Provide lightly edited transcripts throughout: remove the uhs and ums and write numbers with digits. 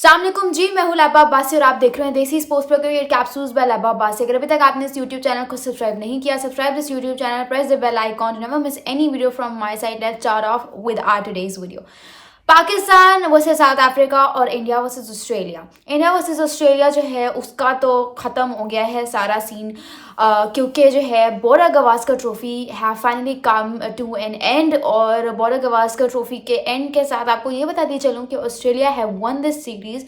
अस्सलामुअलैकुम जी, मैं हूँ लैबा अब्बासी और आप देख रहे हैं desi sports cricket capsules by Laiba Abbasi. अगर अभी तक आपने इस यूट्यूब चैनल को सब्सक्राइब नहीं किया, subscribe this YouTube channel, press the bell icon to never miss any video from my side. Let's start off with our today's video. Pakistan versus South Africa और India versus Australia. India versus Australia जो है उसका तो ख़त्म हो गया है सारा सीन, क्योंकि जो है Border Gavaskar trophy have finally come to an end. और बोरा गवास्कर ट्रॉफी के एंड के साथ आपको ये बताती चलूँ कि Australia have won this series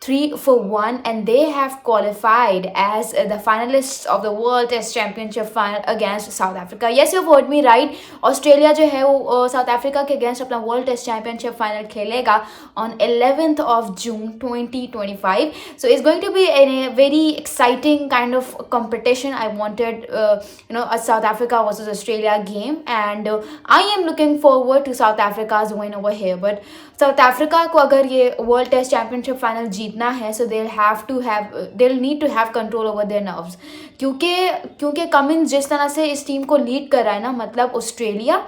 3-1 and they have qualified as the finalists of the World Test Championship final against South Africa. Yes, you heard me right. Australia जो है वो साउथ अफ्रीका के अगेंस्ट अपना वर्ल्ड टेस्ट चैंपियनशिप फाइनल खेलेगा on 11th of June 2025. So it's going to be a very exciting kind of competition. I wanted a South Africa versus Australia game, and I am looking forward to South Africa's win over here. But South Africa को अगर ये world test championship final जीतना है, so they'll need to have control over their nerves, क्योंकि Cummins जिस तरह से इस टीम को लीड कर रहा है ना, मतलब Australia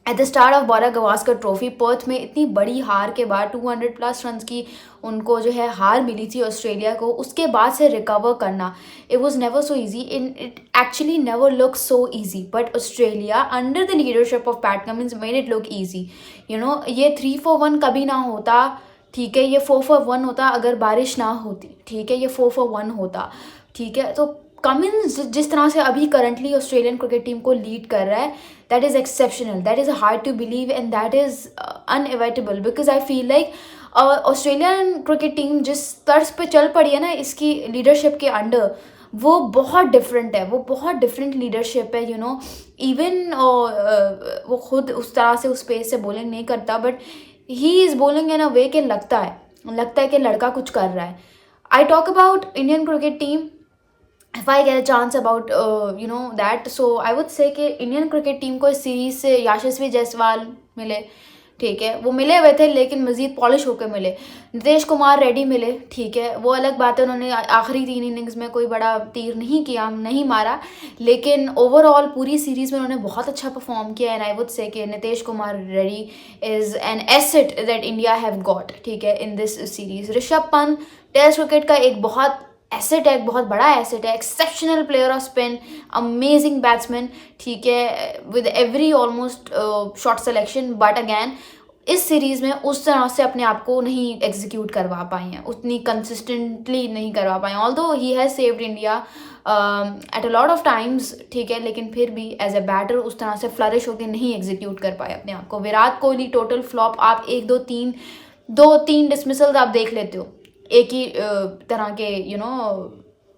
at the start of Bora Gavaskar trophy Perth में इतनी बड़ी हार के बाद 200+ रन की उनको जो है हार मिली थी ऑस्ट्रेलिया को, उसके बाद से रिकवर करना it was never so easy, it actually never look so easy. But Australia under the leadership of PAT Cummins made it look easy. ये 3-4-1 कभी ना होता, ठीक है, ये 4-4-1 होता अगर बारिश ना होती, ठीक है, ये 4-4-1 होता, ठीक है। तो कमिंस जिस तरह से अभी करंटली ऑस्ट्रेलियन क्रिकेट टीम को लीड कर रहा है, that is exceptional, that is hard to believe and that is inevitable, because I feel like Australian cricket team जिस तर्ज पे चल पड़ी है ना इसकी लीडरशिप के अंडर, वो बहुत डिफरेंट है, वो बहुत डिफरेंट लीडरशिप है। इवन वो खुद उस तरह से उस पेस से बॉलिंग नहीं करता, but he is bowling in a way कि लगता है कि लड़का कुछ कर रहा है। I talk about Indian cricket team, if I get a chance about that, so I would say कि इंडियन क्रिकेट टीम को इस सीरीज से यशस्वी जायसवाल मिले, ठीक है, वो मिले हुए थे लेकिन मज़ीद पॉलिश होकर मिले। नितेश कुमार रेड्डी मिले, ठीक है, वो अलग बात है, उन्होंने आखिरी 3 इनिंग्स में कोई बड़ा तीर नहीं किया, नहीं मारा, लेकिन ओवरऑल पूरी सीरीज़ में उन्होंने बहुत अच्छा परफॉर्म किया। एंड आई वुड से कि Nitesh Kumar Reddy is an asset that India have got, ठीक है, in this series. Rishabh Pant test cricket का एक बहुत एसेट है, एक बहुत बड़ा एसेट है, exceptional player off spin, amazing batsman, ठीक है, with every almost shot selection, but again इस सीरीज़ में उस तरह से अपने आप को नहीं एग्जीक्यूट करवा पाए हैं, उतनी कंसिस्टेंटली नहीं करवा पाए, although he has saved India at a lot of times, ठीक है, लेकिन फिर भी एज ए बैटर उस तरह से फ्लरिश होकर नहीं एग्जीक्यूट कर पाए अपने आप को। विराट कोहली टोटल फ्लॉप, आप 1-2-3 डिसमिसल्स आप देख लेते हो एक ही तरह के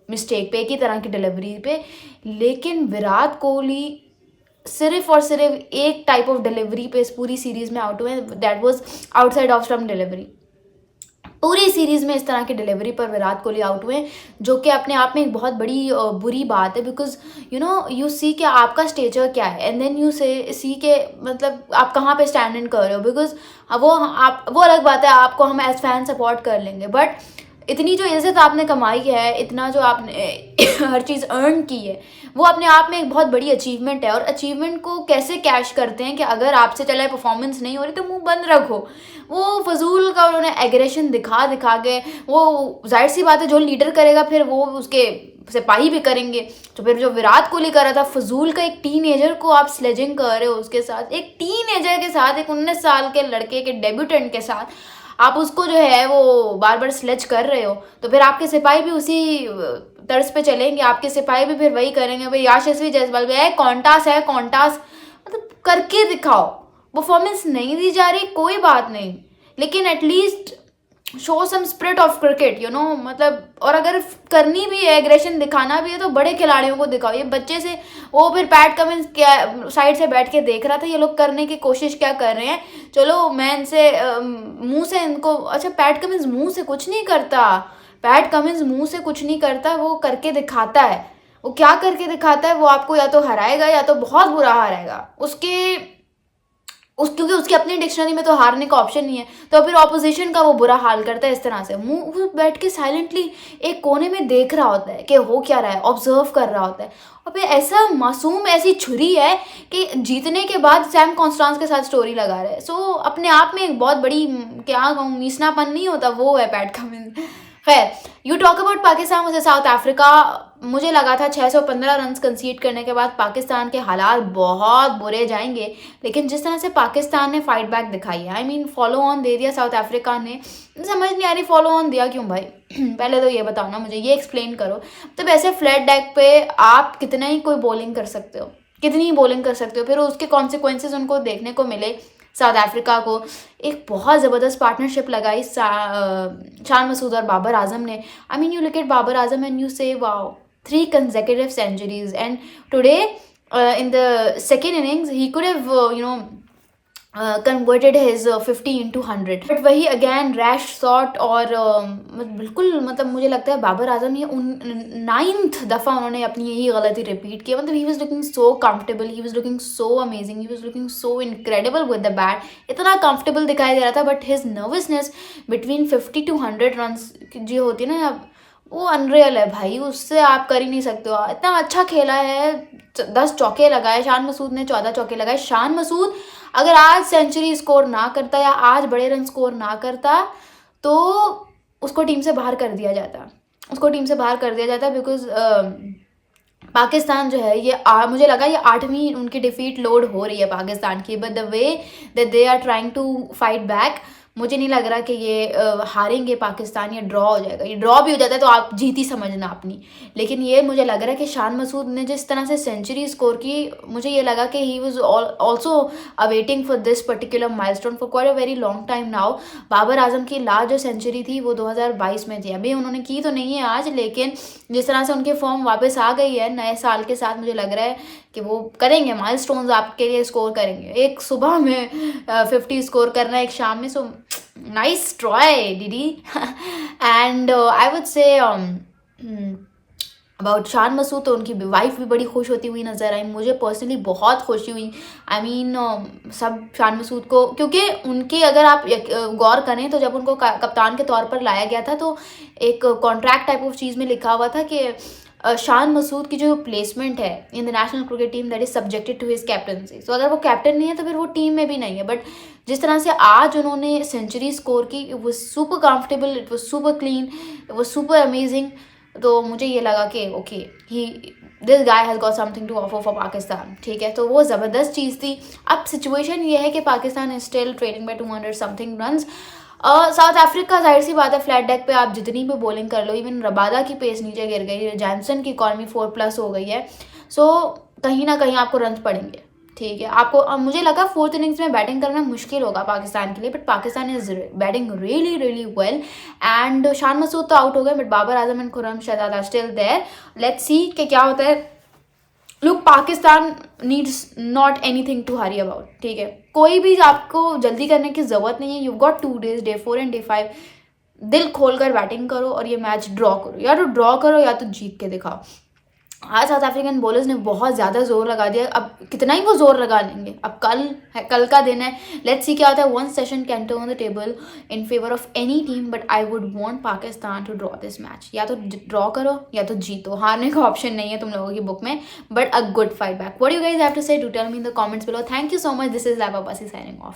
मिस्टेक पे, एक ही तरह की डिलीवरी पे, लेकिन विराट कोहली सिर्फ और सिर्फ एक टाइप ऑफ डिलीवरी पे इस पूरी सीरीज़ में आउट हुए, that was outside off stump delivery. पूरी सीरीज़ में इस तरह की डिलीवरी पर विराट कोहली आउट हुए, जो कि अपने आप में एक बहुत बड़ी बुरी बात है, बिकॉज यू सी कि आपका स्टेचर क्या है, एंड देन यू सी के मतलब आप कहाँ पे स्टैंड इन कर रहे हो, बिकॉज वो अलग बात है, आपको हम एज फैन सपोर्ट कर लेंगे, बट इतनी जो इज़्ज़त आपने कमाई है, इतना जो आपने हर चीज़ अर्न की है, वो अपने आप में एक बहुत बड़ी अचीवमेंट है। और अचीवमेंट को कैसे कैश करते हैं कि अगर आपसे चला परफॉर्मेंस नहीं हो रही तो मुंह बंद रखो। वो फजूल का उन्होंने एग्रेशन दिखा के, वो जाहिर सी बात है जो लीडर करेगा फिर वो उसके सिपाही भी करेंगे। तो फिर जो विराट कोहली कर रहा था फजूल का, एक टीनेजर को आप स्लेजिंग कर रहे हो, उसके साथ एक टीनेजर के साथ, एक 19 साल के लड़के के डेब्यूटेंट के साथ आप उसको जो है वो बार बार स्लेज कर रहे हो, तो फिर आपके सिपाही भी उसी तर्ज पे चलेंगे, आपके सिपाही भी फिर वही करेंगे, भाई यशस्वी जायसवाल भी है कॉन्टास, मतलब करके दिखाओ। परफॉर्मेंस नहीं दी जा रही कोई बात नहीं, लेकिन at least show some spirit of cricket, मतलब, और अगर करनी भी है, एग्रेशन दिखाना भी है, तो बड़े खिलाड़ियों को दिखाओ। ये बच्चे से वो फिर पैट कमिंस क्या साइड से बैठ के देख रहा था, ये लोग करने की कोशिश क्या कर रहे हैं। चलो मैं इनसे मुंह से इनको, अच्छा पैट कमिंस मुंह से कुछ नहीं करता, पैट कमिंस मुंह से कुछ नहीं करता, वो करके दिखाता है। वो क्या करके दिखाता है, वो आपको या तो हराएगा या तो बहुत बुरा हराएगा। उसके क्योंकि उसकी अपनी डिक्शनरी में तो हारने का ऑप्शन नहीं है, तो फिर ऑपोजिशन का वो बुरा हाल करता है इस तरह से। मुंह वो बैठ के साइलेंटली एक कोने में देख रहा होता है कि हो क्या रहा है, ऑब्जर्व कर रहा होता है। और फिर ऐसा मासूम ऐसी छुरी है कि जीतने के बाद सैम कॉन्स्टेंस के साथ स्टोरी लगा रहा है। सो अपने आप में एक बहुत बड़ी क्या कहूँ मीसनापन नहीं होता, वो है पैट कमिंस। खैर, you talk about Pakistan versus South Africa. मुझे लगा था 615 रन कंसीड करने के बाद पाकिस्तान के हालात बहुत बुरे जाएंगे, लेकिन जिस तरह से पाकिस्तान ने फाइट बैक दिखाई है, आई मीन फॉलो ऑन दे दिया साउथ अफ्रीका ने। समझ नहीं आ रही फॉलो ऑन दिया क्यों भाई। पहले तो ये बताओ ना मुझे, ये एक्सप्लेन करो। तो वैसे फ्लैट डेक पे आप कितना ही कोई बॉलिंग कर सकते हो, कितनी ही बॉलिंग कर सकते हो, फिर उसके कॉन्सिक्वेंसेज उनको देखने को मिले। साउथ अफ्रीका को एक बहुत ज़बरदस्त पार्टनरशिप लगाई शान मसूद और बाबर आजम ने। I mean you look at Babar Azam and you say wow, 3 consecutive centuries, and today in the second innings he could have converted his 50 into 100, but वही अगेन रैश शॉट। और बिल्कुल मतलब मुझे लगता है बाबर आजम ये 9th दफ़ा उन्होंने अपनी यही गलती रिपीट की। मतलब he was looking so comfortable, he was looking so amazing, he was looking so incredible with the bat. इतना कंफर्टेबल दिखाई दे रहा था, but his nervousness between 50 to 100 run जो होती है ना, वो अनरियल है भाई, उससे आप कर ही नहीं सकते हो। इतना अच्छा खेला है, 10 चौके लगाए शान मसूद ने, 14 चौके लगाए। शान मसूद अगर आज सेंचुरी स्कोर ना करता या आज बड़े रन स्कोर ना करता तो उसको टीम से बाहर कर दिया जाता, उसको टीम से बाहर कर दिया जाता, बिकॉज पाकिस्तान जो है ये मुझे लगा ये 8वीं उनकी डिफीट लोड हो रही है पाकिस्तान की। But the way that they are trying to fight back, मुझे नहीं लग रहा कि ये हारेंगे पाकिस्तान या ड्रॉ हो जाएगा। ये ड्रॉ भी हो जाता है तो आप जीत ही समझना अपनी। लेकिन ये मुझे लग रहा है कि शान मसूद ने जिस तरह से सेंचुरी स्कोर की, मुझे ये लगा कि he was also awaiting for this particular milestone for quite a very long time now. Babar Azam की लास्ट जो सेंचुरी थी वो 2022 में थी, अभी उन्होंने की तो नहीं है आज, लेकिन जिस तरह से उनकी फॉर्म वापस आ गई है नए साल के साथ, मुझे लग रहा है कि वो करेंगे माइलस्टोन्स आपके लिए, स्कोर करेंगे। एक सुबह में 50 स्कोर करना, एक शाम में, so nice try DD. And I would say about शान मसूद, तो उनकी वाइफ भी बड़ी खुश होती हुई नज़र आई, मुझे पर्सनली बहुत खुशी हुई। आई मीन सब शान मसूद को, क्योंकि उनके अगर आप गौर करें तो जब उनको कप्तान के तौर पर लाया गया था तो एक कॉन्ट्रैक्ट टाइप ऑफ चीज़ में लिखा हुआ था कि शान मसूद की जो प्लेसमेंट है in the national cricket team that is subjected to his captaincy. So अगर वो कैप्टन नहीं है तो फिर वो टीम में भी नहीं है। बट जिस तरह से आज उन्होंने सेंचुरी स्कोर की, it was super comfortable, it was super clean, it was super amazing. तो मुझे ये लगा कि okay, he this guy has got something to offer for Pakistan, ठीक है। तो वो ज़बरदस्त चीज़ थी। अब सिचुएशन ये है कि Pakistan is still trailing by 200 something runs. South Africa जाहिर सी बात है फ्लैट डेक पे आप जितनी भी बॉलिंग कर लो, इवन रबादा की पेस नीचे गिर गई है, जैनसन की इकॉनमी 4+ हो गई है। सो कहीं ना कहीं आपको रन पड़ेंगे, ठीक है। आपको मुझे लगा 4th इनिंग्स में बैटिंग करना मुश्किल होगा पाकिस्तान के लिए, but Pakistan is batting really really well. And Shan Masood तो आउट हो गए, but Babar Azam and Khurram Shahzad are still there. Let's see कि क्या होता है। Look, Pakistan needs not anything to hurry about, ठीक है। कोई भी आपको जल्दी करने की ज़रूरत नहीं है। You got 2 days, Day 4 and Day 5। दिल खोल कर बैटिंग करो और ये मैच ड्रॉ करो, या तो ड्रॉ करो या तो जीत के दिखाओ। आज साउथ अफ्रीकन बॉलर्स ने बहुत ज़्यादा जोर लगा दिया, अब कितना ही वो जोर लगा लेंगे। अब कल का दिन है, लेट्स सी क्या होता है। 1 session can turn the table in favour of any team, but I would want Pakistan to draw this match. या तो ड्रॉ करो या तो जीतो, हारने का ऑप्शन नहीं है तुम लोगों की बुक में, but a good fight back. What you guys have to say, do tell me in the comments below. Thank you so much, this is Laiba Abbasi signing of.